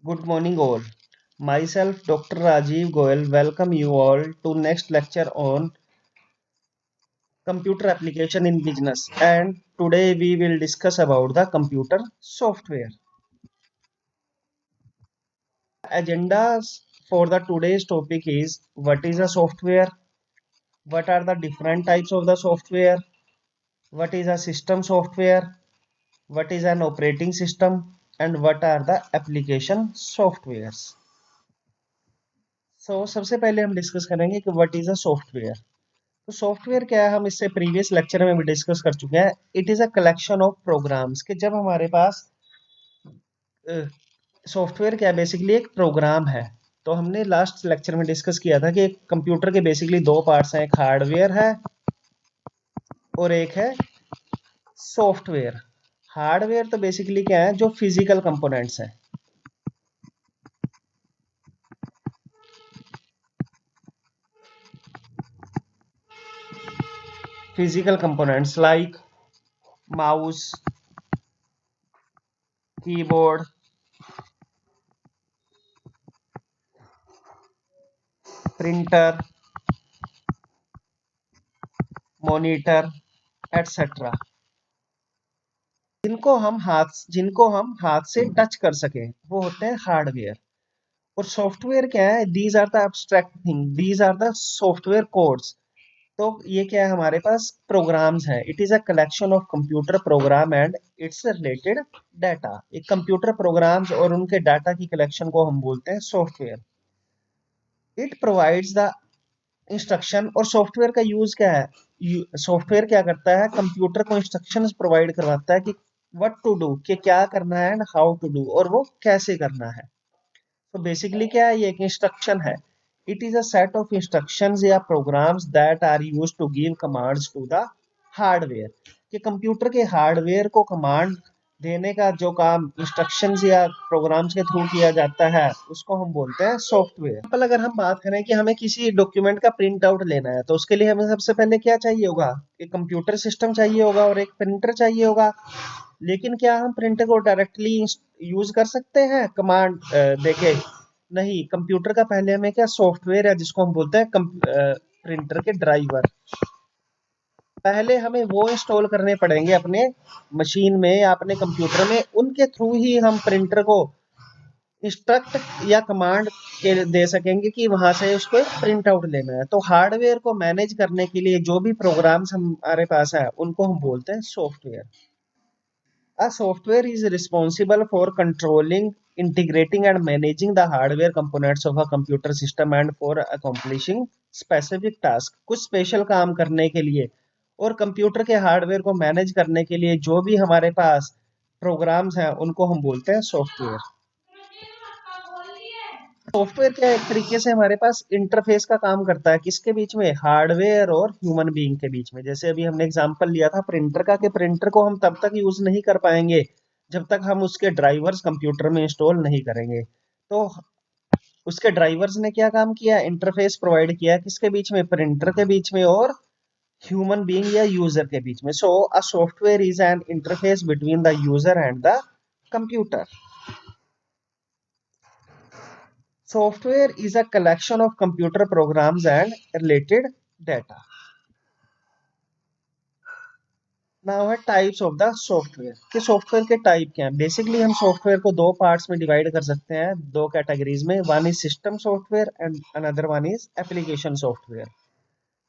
Good morning all. Myself Dr. Rajiv Goel welcome you all to next lecture on computer application in business, and today we will discuss about the computer software. Agendas for the today's topic is what is a software, what are the different types of the software, what is a system software, what is an operating system, and what are the application softwares. सबसे पहले हम discuss करेंगे कि what is a software. तो software क्या है, हम इससे प्रीवियस लेक्चर में भी डिस्कस कर चुके हैं। It is a collection of programs, कि जब हमारे पास सॉफ्टवेयर क्या है, बेसिकली एक प्रोग्राम है। तो हमने लास्ट लेक्चर में डिस्कस किया था कि कंप्यूटर के बेसिकली दो पार्ट्स हैं, एक हार्डवेयर है और एक है सॉफ्टवेयर। हार्डवेयर तो बेसिकली क्या है, जो फिजिकल कंपोनेंट्स हैं। Physical components like mouse, keyboard, printer, monitor etcetera, जिनको हम हाथ से टच कर सकें, वो होते हैं हार्डवेयर। और सॉफ्टवेयर क्या है, these are the abstract thing, these are the software codes. तो ये क्या है, हमारे पास प्रोग्राम्स हैं। It is a collection of computer program and its related data. एक कंप्यूटर प्रोग्राम्स और उनके डाटा की कलेक्शन को हम बोलते हैं software. It provides the instruction. और सॉफ्टवेयर का यूज क्या है, सॉफ्टवेयर क्या करता है, कंप्यूटर को इंस्ट्रक्शंस प्रोवाइड करवाता है कि व्हाट टू डू, कि क्या करना है एंड हाउ टू डू, और वो कैसे करना है। तो बेसिकली क्या है, ये एक इंस्ट्रक्शन है। It is a set of instructions या programs that are used to give commands to the hardware. कि कंप्यूटर के हार्डवेयर को कमांड देने का जो काम इंस्ट्रक्शंस या प्रोग्राम्स के थ्रू किया जाता है, उसको हम बोलते हैं सॉफ्टवेयर। अगर हम बात करें कि हमें किसी डॉक्यूमेंट का प्रिंट आउट लेना है, तो उसके लिए हमें सबसे पहले क्या चाहिए होगा, एक कंप्यूटर सिस्टम चाहिए होगा और एक प्रिंटर चाहिए होगा। लेकिन क्या हम प्रिंटर को डायरेक्टली यूज कर सकते हैं कमांड देके? नहीं, कंप्यूटर का पहले हमें क्या सॉफ्टवेयर है, जिसको हम बोलते हैं प्रिंटर के ड्राइवर। पहले हमें वो इंस्टॉल करने पड़ेंगे अपने मशीन में या अपने कंप्यूटर में, उनके थ्रू ही हम प्रिंटर को इंस्ट्रक्ट या कमांड के दे सकेंगे कि वहां से उसको प्रिंट आउट लेना है। तो हार्डवेयर को मैनेज करने के लिए जो भी प्रोग्राम्स हमारे पास है, उनको हम बोलते हैं software. A software is responsible for controlling, integrating, and managing the hardware components of a computer system and for accomplishing specific task। कुछ स्पेशल काम करने के लिए और कंप्यूटर के हार्डवेयर को मैनेज करने के लिए जो भी हमारे पास प्रोग्राम्स हैं, उनको हम बोलते हैं सॉफ्टवेयर। सॉफ्टवेयर क्या है, एक तरीके से हमारे पास इंटरफेस का काम करता है, किसके बीच में, हार्डवेयर और ह्यूमन बीइंग के बीच में। जैसे अभी हमने एग्जांपल लिया था प्रिंटर का, कि प्रिंटर को हम तब तक यूज नहीं कर पाएंगे जब तक हम उसके ड्राइवर्स कंप्यूटर में इंस्टॉल नहीं करेंगे। तो उसके ड्राइवर्स ने क्या काम किया, इंटरफेस प्रोवाइड किया, किसके बीच में, प्रिंटर के बीच में और ह्यूमन बीइंग या यूजर के बीच में। So a software is an interface between the user and the computer. Software is a collection of computer programs and related data. Now है types of the software, कि सॉफ्टवेयर के type क्या हैं। Basically हम software को दो parts में divide कर सकते हैं, दो कैटेगरीज में। One is system software and another one is application software.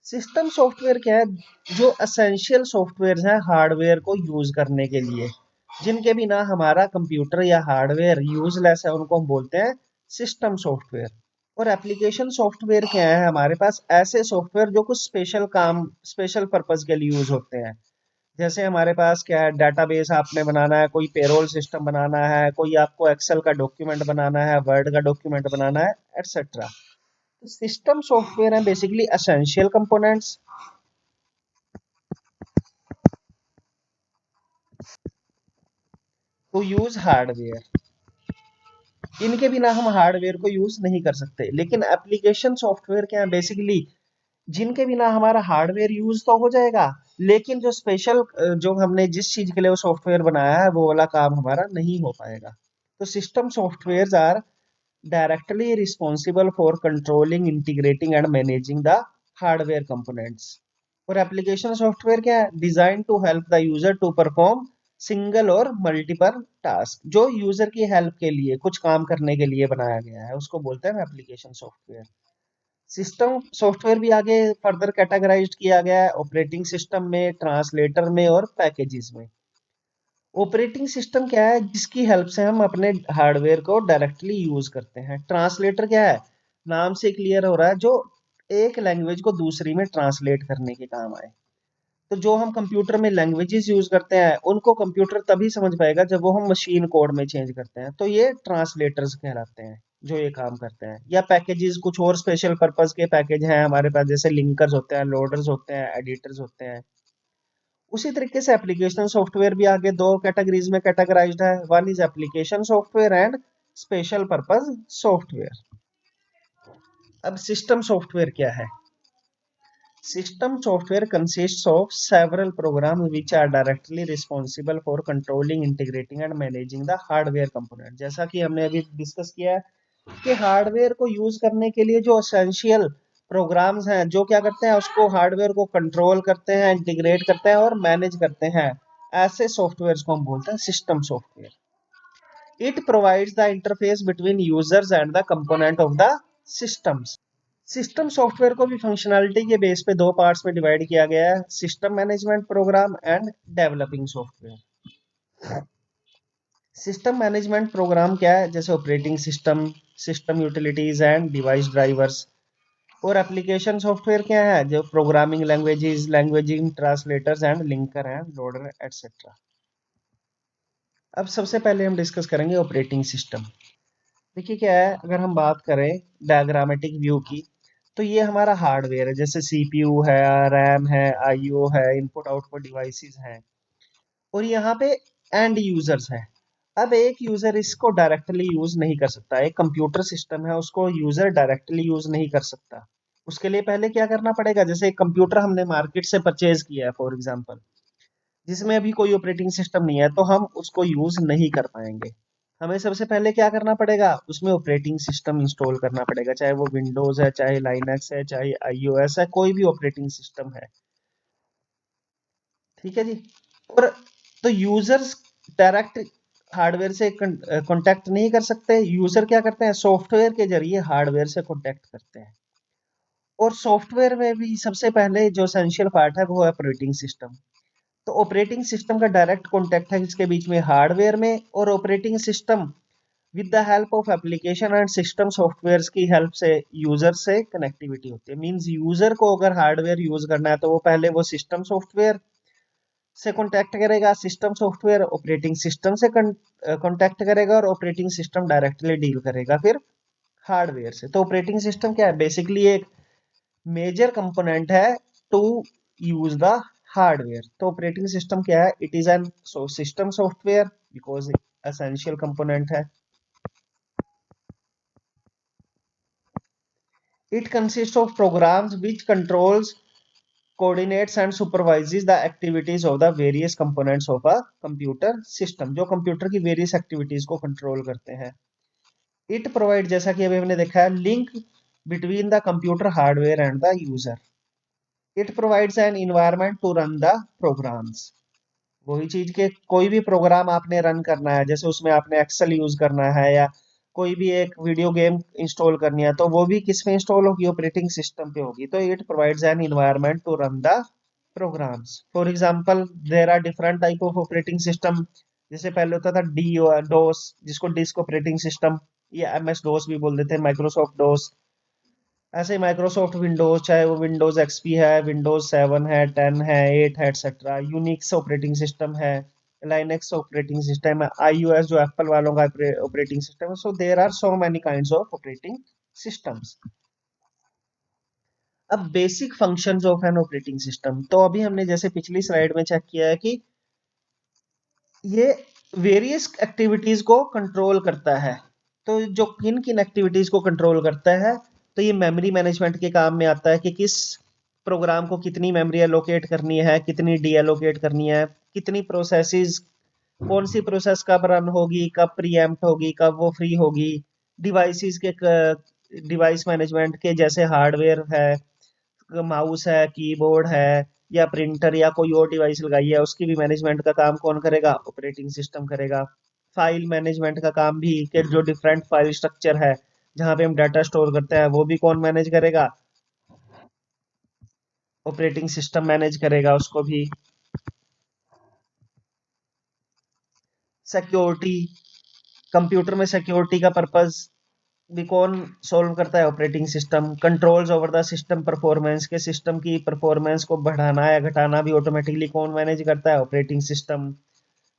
System software क्या है, जो एसेंशियल सॉफ्टवेयर हैं हार्डवेयर को यूज करने के लिए, जिनके बिना हमारा कंप्यूटर या हार्डवेयर यूजलेस है, उनको हम बोलते हैं सिस्टम सॉफ्टवेयर। और एप्लीकेशन सॉफ्टवेयर क्या है, हमारे पास ऐसे सॉफ्टवेयर जो कुछ स्पेशल पर्पस के लिए यूज होते हैं। जैसे हमारे पास क्या है, डेटाबेस आपने बनाना है, कोई पेरोल सिस्टम बनाना है, कोई आपको एक्सेल का डॉक्यूमेंट बनाना है, वर्ड का डॉक्यूमेंट बनाना है, एटसेट्रा। सिस्टम सॉफ्टवेयर है basically essential components to use hardware. इनके बिना हम हार्डवेयर को यूज नहीं कर सकते। लेकिन एप्लीकेशन सॉफ्टवेयर क्या है, बेसिकली जिनके बिना हमारा हार्डवेयर यूज तो हो जाएगा, लेकिन जो हमने जिस चीज के लिए वो सॉफ्टवेयर बनाया है, वो वाला काम हमारा नहीं हो पाएगा। तो system software are directly responsible for controlling, integrating and managing the hardware components. और एप्लीकेशन सॉफ्टवेयर क्या है? Design to help the user to perform single और मल्टीपल टास्क, जो यूजर की हेल्प के लिए, कुछ काम करने के लिए बनाया गया है, उसको बोलते हैं एप्लीकेशन सॉफ्टवेयर। सिस्टम सॉफ्टवेयर भी आगे फर्दर कैटेगराइज्ड किया गया है ऑपरेटिंग सिस्टम में, ट्रांसलेटर में और पैकेजेस में। ऑपरेटिंग सिस्टम क्या है? जिसकी हेल्प से हम अपने हार्डवेयर को डायरेक्टली यूज करते हैं। ट्रांसलेटर क्या है? नाम से क्लियर हो रहा है, जो एक लैंग्वेज को दूसरी में ट्रांसलेट करने के काम आए। तो जो हम कंप्यूटर में लैंग्वेजेस यूज करते हैं, उनको कंप्यूटर तभी समझ पाएगा जब वो हम मशीन कोड में चेंज करते हैं, तो ये ट्रांसलेटर्स कहलाते हैं जो ये काम करते हैं। या पैकेजेस, कुछ और स्पेशल पर्पस के पैकेज हैं हमारे पास, जैसे लिंकर्स होते हैं, लोडर्स होते हैं, एडिटर्स होते हैं। उसी तरीके से एप्लीकेशन सॉफ्टवेयर भी आगे दो कैटेगरीज में कैटेगराइज्ड है। One is application software and special purpose software. अब सिस्टम सॉफ्टवेयर क्या है? System software consists of several programs which are directly responsible for controlling, integrating and managing the hardware component। जैसा कि हमने अभी डिस्कस किया है कि हार्डवेयर को यूज करने के लिए जो एसेंशियल प्रोग्राम्स हैं, जो क्या करते हैं, उसको हार्डवेयर को कंट्रोल करते हैं, इंटीग्रेट करते हैं और मैनेज करते हैं, ऐसे सॉफ्टवेयर को हम बोलते हैं system software. It provides the interface between users and the component of the systems. System software को भी फंक्शनैलिटी के बेस पे दो पार्ट्स में डिवाइड किया गया है, system management program and developing software. System management program क्या है? जैसे operating system, system utilities and device drivers. और एप्लीकेशन सॉफ्टवेयर क्या है? जो programming languages, languaging translators and linker and loader etcetera. अब सबसे पहले हम डिस्कस करेंगे ऑपरेटिंग सिस्टम। देखिए क्या है, अगर हम बात करें डायग्रामेटिक व्यू की, तो ये हमारा हार्डवेयर है, जैसे सीपीयू है, रैम है, आईओ है, इनपुट आउटपुट डिवाइसेस हैं। और यहाँ पे एंड यूजर्स हैं। अब एक यूजर इसको डायरेक्टली यूज नहीं कर सकता, एक कंप्यूटर सिस्टम है, उसको यूजर डायरेक्टली यूज नहीं कर सकता। उसके लिए पहले क्या करना पड़ेगा? जैसे एक कंप्यूटर हमने मार्केट से परचेज किया है फॉर एग्जाम्पल, जिसमें अभी कोई ऑपरेटिंग सिस्टम नहीं है, तो हम उसको यूज नहीं कर पाएंगे। हमें सबसे पहले क्या करना पड़ेगा? उसमें ऑपरेटिंग सिस्टम इंस्टॉल करना पड़ेगा, चाहे वो विंडोज है, चाहे लाइनक्स है, चाहे आईओएस है, कोई भी ऑपरेटिंग सिस्टम है। ठीक है जी। और तो यूजर्स डायरेक्ट हार्डवेयर से कांटेक्ट नहीं कर सकते। यूजर क्या करते हैं? सॉफ्टवेयर के जरिए हार्डवेयर से कांटेक्ट करते हैं। और सॉफ्टवेयर में भी सबसे पहले जो एसेंशियल पार्ट है वो है ऑपरेटिंग सिस्टम। तो ऑपरेटिंग सिस्टम का डायरेक्ट कॉन्टेक्ट है इसके बीच में हार्डवेयर में, और operating system with the help of application and system software की हेल्प से यूजर से कनेक्टिविटी होती है। मींस यूजर को अगर हार्डवेयर यूज करना है, तो वो पहले वो सिस्टम सॉफ्टवेयर से कॉन्टेक्ट करेगा, सिस्टम सॉफ्टवेयर ऑपरेटिंग सिस्टम से कॉन्टेक्ट करेगा, और ऑपरेटिंग सिस्टम डायरेक्टली डील करेगा फिर हार्डवेयर से। तो ऑपरेटिंग सिस्टम क्या है? बेसिकली एक मेजर कंपोनेंट है टू यूज द हार्डवेयर। तो ऑपरेटिंग सिस्टम क्या है? It is an system software because essential component है। It consist of programs which controls, coordinates and supervises the activities of the various components of a computer system, जो computer की various activities को control करते हैं। It provide, जैसा कि अभी हमने देखा है, link between the computer hardware and the user. It provides an environment to run the programs. वही चीज के कोई भी प्रोग्राम आपने रन करना है, जैसे उसमें आपने एक्सेल यूज करना है, या कोई भी एक वीडियो गेम इंस्टॉल करनी है, तो वो भी किस में इंस्टॉल होगी? ऑपरेटिंग सिस्टम पे होगी। तो it provides an environment to run the programs. For example there are different type of operating system. जैसे पहले होता था डी डोस, जिसको डिस्क ऑपरेटिंग सिस्टम या एमएस डोस भी बोल देते हैं, माइक्रोसॉफ्ट डोस। ऐसे ही माइक्रोसॉफ्ट विंडोज, चाहे वो विंडोज एक्सपी है, विंडोज 7 है, 10 है, 8 है, एक्सेट्रा। यूनिक्स ऑपरेटिंग सिस्टम है, लाइनेक्स ऑपरेटिंग सिस्टम है, आईओएस जो एप्पल वालों का ऑपरेटिंग सिस्टम है। So there are so many kinds of operating systems. अब basic functions of an operating system, तो अभी हमने जैसे पिछली स्लाइड में चेक किया है कि ये वेरियस एक्टिविटीज को कंट्रोल करता है। तो जो किन किन एक्टिविटीज को कंट्रोल करता है, तो ये मेमोरी मैनेजमेंट के काम में आता है कि किस प्रोग्राम को कितनी मेमोरी एलोकेट करनी है, कितनी डी एलोकेट करनी है, कितनी प्रोसेसेस कौन सी प्रोसेस कब रन होगी, कब प्रीएम्प्ट होगी, कब वो फ्री होगी। डिवाइसेस के डिवाइस मैनेजमेंट के जैसे हार्डवेयर है, माउस है, कीबोर्ड है, या प्रिंटर या कोई और डिवाइस लगाई है, उसकी भी मैनेजमेंट का काम कौन करेगा? ऑपरेटिंग सिस्टम करेगा। फाइल मैनेजमेंट का काम भी, कि जो डिफरेंट फाइल स्ट्रक्चर है जहाँ पे हम डाटा स्टोर करते हैं, वो भी कौन मैनेज करेगा? ऑपरेटिंग सिस्टम मैनेज करेगा उसको भी। सिक्योरिटी, कंप्यूटर में सिक्योरिटी का पर्पस भी कौन सोल्व करता है? Operating system. Controls over the system performance, के सिस्टम की परफॉर्मेंस को बढ़ाना या घटाना भी ऑटोमेटिकली कौन मैनेज करता है? Operating system.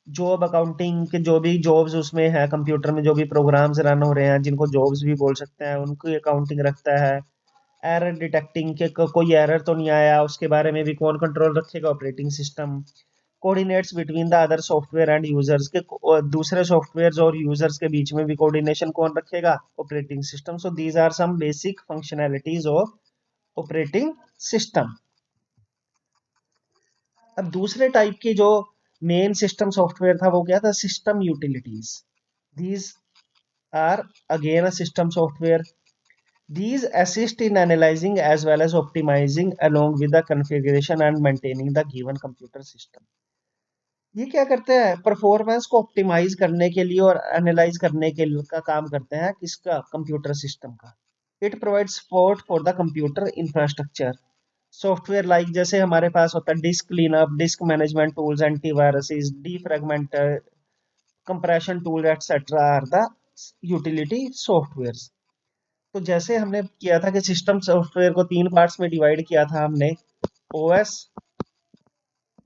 जॉब अकाउंटिंग के जो भी जॉब्स उसमें है, कंप्यूटर में जो भी प्रोग्राम्स रन हो रहे हैं, जिनको जॉब्स भी बोल सकते हैं, उनकी अकाउंटिंग रखता है। एरर डिटेक्टिंग के कोई एरर तो नहीं आया, उसके बारे में भी कौन कंट्रोल रखेगा? Operating system. Coordinates between the other software and users, के दूसरे सॉफ्टवेयर और यूजर्स के बीच में भी कोऑर्डिनेशन कौन रखेगा? Operating system. So these are some basic functionalities of operating system. अब दूसरे टाइप की जो मेन सिस्टम सॉफ्टवेयर था वो क्या था? System utilities. These are again a system software. These assist in analyzing as well as optimizing along with the configuration and maintaining the given computer system. ये क्या करते हैं? परफॉर्मेंस को ऑप्टिमाइज करने के लिए और एनालाइज करने के लिए का काम करते हैं, किसका? कंप्यूटर सिस्टम का। It provide support for the computer infrastructure. Software like जैसे हमारे पास होता है disk cleanup, disk management tools, antiviruses, defragmenter, compression tool etcetera are the utility software. तो जैसे हमने किया था कि सिस्टम सॉफ्टवेयर को तीन पार्ट्स में डिवाइड किया था हमने, ओएस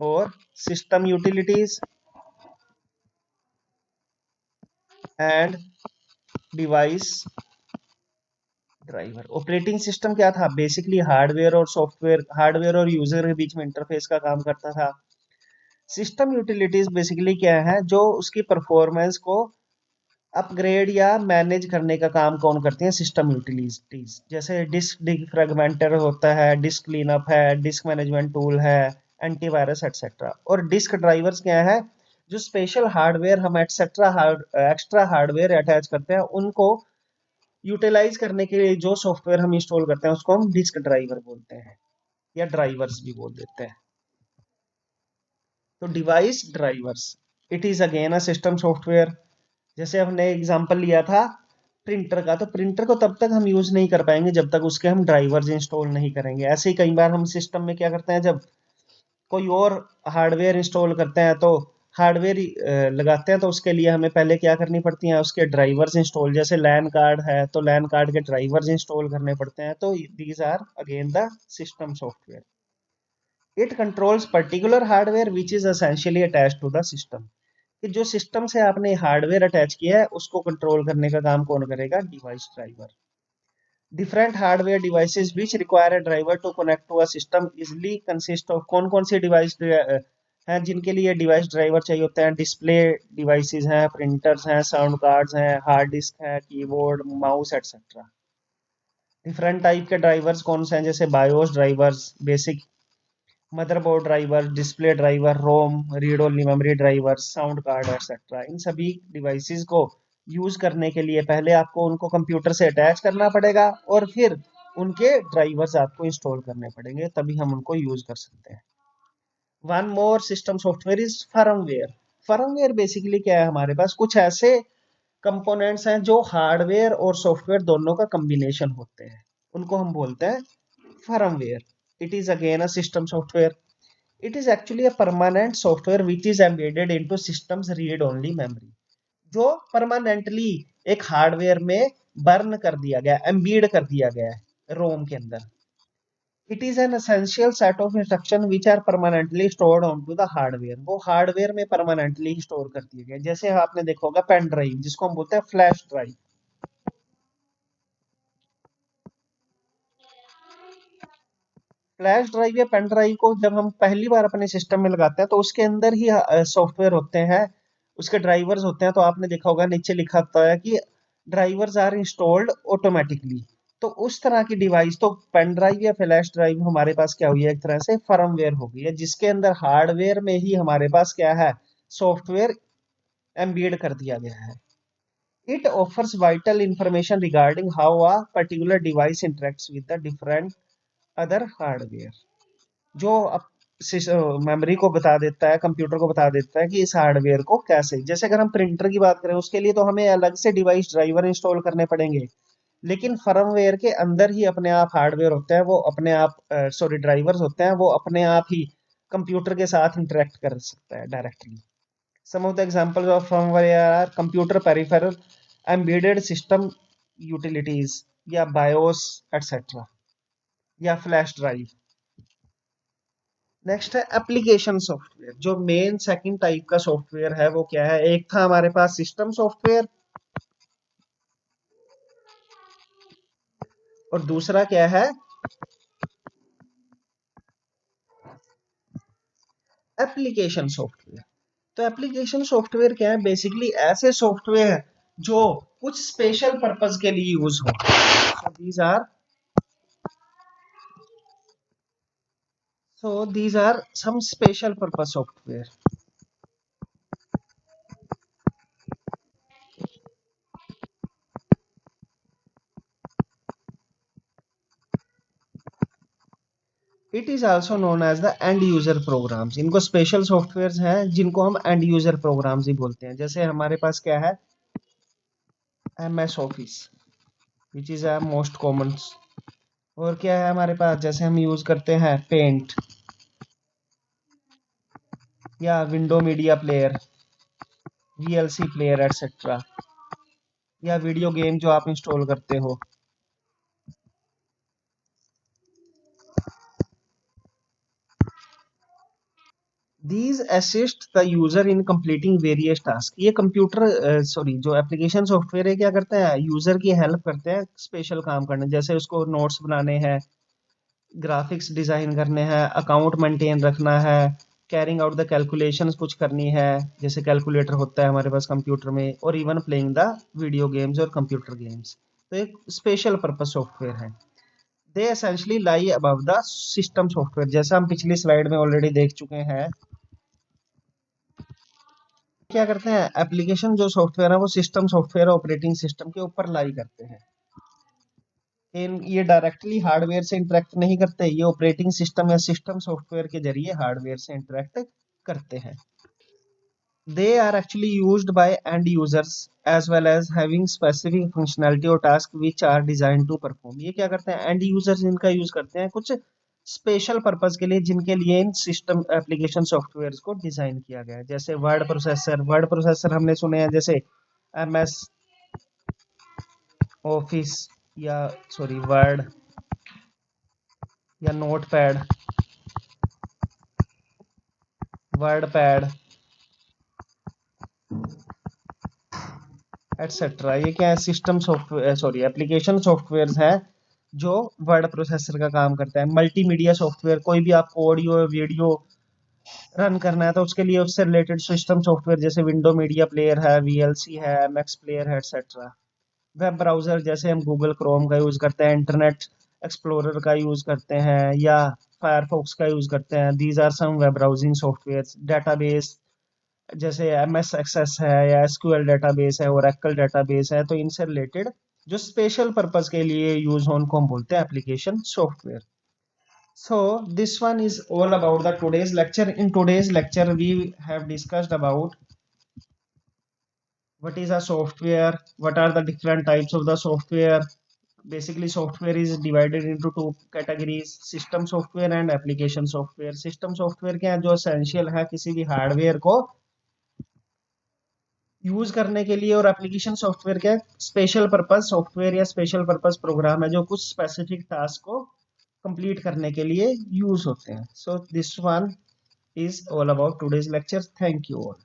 और system utilities and device driver. Operating system क्या था? बेसिकली हार्डवेयर और सॉफ्टवेयर, हार्डवेयर और यूजर के बीच में इंटरफेस का काम करता था। सिस्टम यूटिलिटीज बेसिकली क्या है? जो उसकी परफॉर्मेंस को अपग्रेड या मैनेज करने का काम कौन करते हैं? System utilities. जैसे डिस्क डिफ्रैगमेंटर होता है, डिस्क क्लीनअप है, डिस्क मैनेजमेंट टूल है, एंटीवायरस एटसेट्रा। और डिस्क ड्राइवर्स क्या है? जो स्पेशल हार्डवेयर हम एक्स्ट्रा हार्डवेयर अटैच करते हैं, उनको यूटिलाइज करने के लिए जो सॉफ्टवेयर हम इंस्टॉल करते हैं उसको हम डिस्क ड्राइवर बोलते हैं, या ड्राइवर्स भी बोल देते हैं। तो device drivers, it is again a system software. जैसे हमने एग्जांपल लिया था प्रिंटर का, तो प्रिंटर को तब तक हम यूज नहीं कर पाएंगे जब तक उसके हम ड्राइवर्स इंस्टॉल नहीं करेंगे। ऐसे ही कई बार हम सिस्टम में क्या करते हैं, जब कोई और हार्डवेयर इंस्टॉल करते हैं तो हार्डवेयर लगाते हैं, तो उसके लिए हमें पहले क्या करनी पड़ती हैं? उसके ड्राइवर्स इंस्टॉल। जैसे लैन कार्ड है तो लैन कार्ड के ड्राइवर्स इंस्टॉल करने पड़ते हैं। तो these are again the system software. It controls particular hardware which is essentially attached to the system. कि जो सिस्टम से आपने हार्डवेयर अटैच किया है उसको कंट्रोल करने का काम कौन करेगा? Device driver. Different hardware devices which require a driver to connect to a system easily consist of, कौन कौन सी डिवाइस हैं जिनके लिए डिवाइस ड्राइवर चाहिए होते हैं? डिस्प्ले डिवाइसेस हैं, प्रिंटर्स हैं, साउंड कार्ड्स हैं, हार्ड डिस्क है, keyboard, mouse etcetera. Different type के ड्राइवर्स कौन से हैं? जैसे BIOS drivers, basic motherboard driver, display driver, ROM, read only memory driver, sound card etcetera. इन सभी डिवाइसेस को यूज करने के लिए पहले आपको उनको कंप्यूटर से अटैच करना पड़ेगा और फिर उनके ड्राइवर्स आपको इंस्टॉल करने पड़ेंगे, तभी हम उनको यूज कर सकते हैं। One more system software is firmware. Firmware basically क्या है? हमारे पास कुछ ऐसे कंपोनेंट्स हैं जो हार्डवेयर और सॉफ्टवेयर दोनों का कॉम्बिनेशन होते हैं, उनको हम बोलते हैं firmware. It is again a system software. It is actually a permanent software which is embedded into systems read only memory, जो परमानेंटली एक हार्डवेयर में बर्न कर दिया गया, एम्बीड कर दिया गया है रोम के अंदर। It is an essential set of instruction which are permanently stored on to the hardware. वो हार्डवेयर में परमानेंटली स्टोर कर दिए गए। जैसे आपने देखा होगा पेन ड्राइव, जिसको हम बोलते हैं फ्लैश ड्राइव। फ्लैश ड्राइव या पेन ड्राइव को जब हम पहली बार अपने सिस्टम में लगाते हैं तो उसके अंदर ही सॉफ्टवेयर होते हैं, उसके ड्राइवर्स होते हैं। तो आपने देखा होगा नीचे लिखा होता है कि ड्राइवर्स आर इंस्टॉल्ड ऑटोमेटिकली। तो उस तरह की डिवाइस, तो पेन ड्राइव या फ्लैश ड्राइव हमारे पास क्या हुई है? एक तरह से फर्मवेयर हो गई है, जिसके अंदर हार्डवेयर में ही हमारे पास क्या है? सॉफ्टवेयर एम्बेड कर दिया गया है। It offers vital information regarding how a particular device interacts with the different other hardware, जो मेमोरी को बता देता है, कंप्यूटर को बता देता है कि इस हार्डवेयर को कैसे, जैसे अगर हम प्रिंटर की बात करें उसके लिए तो हमें अलग से डिवाइस ड्राइवर इंस्टॉल करने पड़ेंगे, लेकिन फर्मवेयर के अंदर ही अपने आप हार्डवेयर होता है, वो अपने आप सॉरी ड्राइवर्स होते हैं, वो अपने आप ही कंप्यूटर के साथ इंटरेक्ट कर सकता है directly. Some of the examples of firmware are computer peripheral, embedded system utilities या बायोस एटसेट्रा, या फ्लैश ड्राइव। नेक्स्ट है एप्लीकेशन सॉफ्टवेयर। जो मेन सेकंड टाइप का सॉफ्टवेयर है वो क्या है, एक था हमारे पास सिस्टम सॉफ्टवेयर और दूसरा क्या है एप्लीकेशन सॉफ्टवेयर। तो एप्लीकेशन सॉफ्टवेयर क्या है, बेसिकली ऐसे सॉफ्टवेयर जो कुछ स्पेशल पर्पस के लिए यूज हो। These are some special purpose software. It is also known as the end user programs. इनको स्पेशल सॉफ्टवेयर हैं जिनको हम एंड यूजर प्रोग्राम्स ही बोलते हैं। जैसे हमारे पास क्या है MS office which is a most common. और क्या है हमारे पास, जैसे हम यूज करते हैं पेंट या window media player, VLC player etcetera, या वीडियो गेम जो आप इंस्टॉल करते हो। These assist the user in completing various tasks। ये कंप्यूटर जो एप्लीकेशन सॉफ्टवेयर है क्या करते हैं, यूजर की हेल्प करते हैं स्पेशल काम करने, जैसे उसको नोट्स बनाने हैं, ग्राफिक्स डिजाइन करने हैं, अकाउंट मेंटेन रखना है, कैरिंग आउट द कैलकुलेशंस कुछ करनी है, जैसे कैलकुलेटर होता है हमारे पास कंप्यूटर में, और even playing the video games और कंप्यूटर गेम्स। तो एक स्पेशल पर्पस सॉफ्टवेयर है। They essentially lie above the system software. जैसा हम पिछली स्लाइड में ऑलरेडी देख चुके हैं, क्या करते हैं एप्लीकेशन जो सॉफ्टवेयर है वो सिस्टम सॉफ्टवेयर ऑपरेटिंग सिस्टम के ऊपर लाई करते हैं। ये डायरेक्टली हार्डवेयर से इंटरेक्ट नहीं करते, ये ऑपरेटिंग सिस्टम या सिस्टम सॉफ्टवेयर के जरिए हार्डवेयर से इंटरेक्ट करते हैं। They are actually used by end users as well as having specific functionality और task which are design to perform. ये क्या करते हैं एंड यूजर्स इनका यूज करते हैं कुछ स्पेशल पर्पस के लिए, जिनके लिए इन सिस्टम एप्लीकेशन सॉफ्टवेयर को डिजाइन किया गया है। जैसे वर्ड प्रोसेसर हमने सुने हैं, जैसे MS ऑफिस या वर्ड या नोटपैड, वर्ड पैड एटसेट्रा। ये क्या है सिस्टम सॉफ्टवेयर एप्लीकेशन सॉफ्टवेयर है जो वर्ड प्रोसेसर का काम करता है। मल्टीमीडिया सॉफ्टवेयर, कोई भी आपको ऑडियो वीडियो रन करना है तो उसके लिए उससे रिलेटेड सिस्टम सॉफ्टवेयर, जैसे विंडो मीडिया प्लेयर है, VLC है, MX प्लेयर है एटसेट्रा। वेब ब्राउजर, जैसे हम गूगल क्रोम का यूज करते हैं, इंटरनेट एक्सप्लोरर का यूज करते हैं, या फायरफॉक्स का यूज करते हैं। These are some web browsing software. Database, जैसे MS एक्सेस है या SQL डेटाबेस है, ओरेकल डेटाबेस है, तो इनसे रिलेटेड जो स्पेशल पर्पस के लिए यूज हो उनको हम बोलते हैं application software. So this one is all about the today's lecture. In today's lecture, we have discussed about what is a software, what are the different types of the software. Basically, software is divided into two categories: system software and application software. System software क्या है, जो essential है किसी भी hardware को use करने के लिए, और एप्लीकेशन सॉफ्टवेयर क्या है, स्पेशल पर्पस सॉफ्टवेयर या स्पेशल पर्पस प्रोग्राम है जो कुछ स्पेसिफिक टास्क को कंप्लीट करने के लिए यूज होते हैं। So this one is all about today's lecture. Thank you all.